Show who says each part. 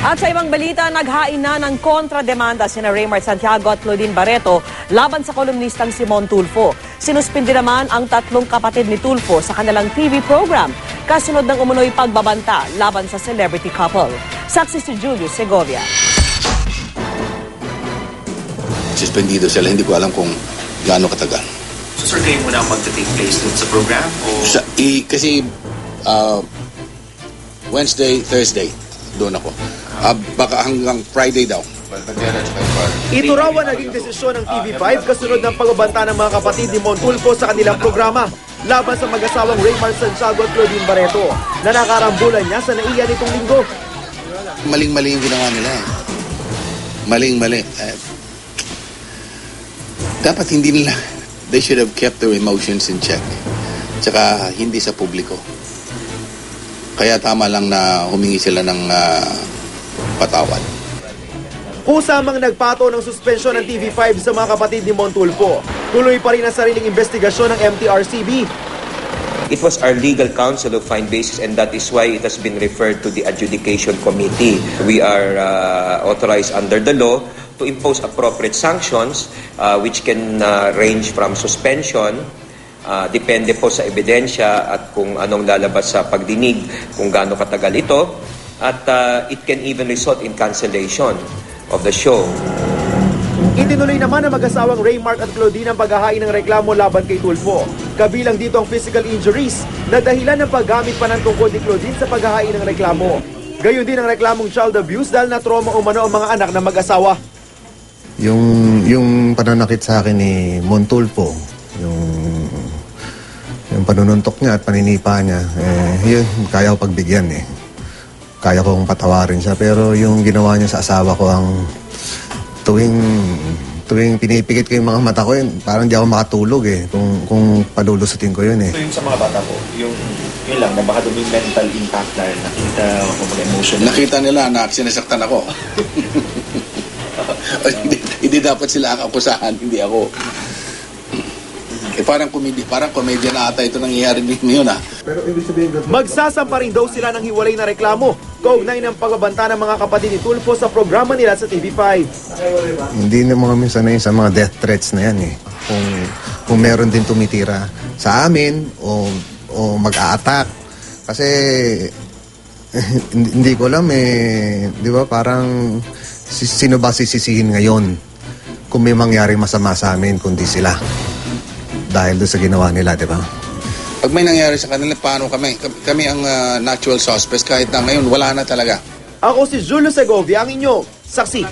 Speaker 1: At sa ibang balita, naghain na ng kontrademanda sina Raymart Santiago at Claudine Barreto laban sa kolumnistang Simon Tulfo. Sinuspindi naman ang tatlong kapatid ni Tulfo sa kanilang TV program kasunod ng umunoy pagbabanta laban sa celebrity couple. Saksi si Julius Segovia.
Speaker 2: Suspendido sila, hindi ko alam kung gaano katagal.
Speaker 3: So sir, kayo muna ang magta-take place dun sa program? O...
Speaker 2: Kasi Wednesday, Thursday, doon ako. Baka hanggang Friday daw.
Speaker 4: Ito raw ang naging desisyon ng TV5 kasunod ng pagbabanta ng mga kapatid ni Mon Tulfo sa kanilang programa laban sa mag-asawang Raymart Santiago at Claudine Barreto na nakarambulan niya sa NAIA nitong linggo.
Speaker 2: Maling-mali yung ginawa nila. Maling-mali. Dapat hindi nila, they should have kept their emotions in check. Tsaka hindi sa publiko. Kaya tama lang na humingi sila ng patawad.
Speaker 4: Kusamang nagpato ng suspensyon ng TV5 sa mga kapatid ni Mon Tulfo. Tuloy pa rin ang sariling investigasyon ng MTRCB.
Speaker 5: It was our legal counsel who find basis, and that is why it has been referred to the adjudication committee. We are authorized under the law to impose appropriate sanctions which can range from suspension, depende po sa ebidensya at kung anong lalabas sa pagdinig, kung gaano katagal ito, at it can even result in cancellation of the show.
Speaker 4: Itinuloy naman ng mag-asawang Raymart at Claudine ang paghahain ng reklamo laban kay Tulfo. Kabilang dito ang physical injuries na dahilan ng paggamit pa ng tungkod ni Claudine sa paghahain ng reklamo. Gayon din ang reklamong child abuse dahil na-trauma umano ang mga anak ng mag-asawa.
Speaker 6: Yung pananakit sa akin ni Mon Tulfo, yung panununtok niya at paninipa niya, yun, kaya ko pagbigyan eh. Kaya kong patawarin siya, pero yung ginawa niya sa asawa ko, ang tuwing pinipikit ko yung mga mata ko, yun, parang di ako makatulog eh, kung palulusutin ko yun eh.
Speaker 3: So yung sa mga bata po, yun lang, na baka doon yung mental impact dahil nakita ako mag-emotional.
Speaker 2: Nakita nila na sinasaktan ako. hindi dapat sila ang akusahan, hindi ako. Parang komedya na ata ito nangyayari ngayon ah.
Speaker 4: Magsasampa rin daw sila ng hiwalay na reklamo kaugnay ng pagbabanta ng mga kapatid ni Tulfo sa programa nila sa TV5.
Speaker 6: Hindi na mga minsan na yun sa mga death threats na yan eh. Kung meron din tumitira sa amin o mag-a-attack. Kasi hindi ko alam eh, di ba parang sino ba sisisihin ngayon kung may mangyari masama sa amin kundi sila. Dahil doon sa ginawa nila, di ba?
Speaker 2: Pag may nangyari sa kanila, paano kami? Kami ang natural suspects kahit na ngayon wala na talaga.
Speaker 4: Ako si Julio Segovia, ang inyo saksi.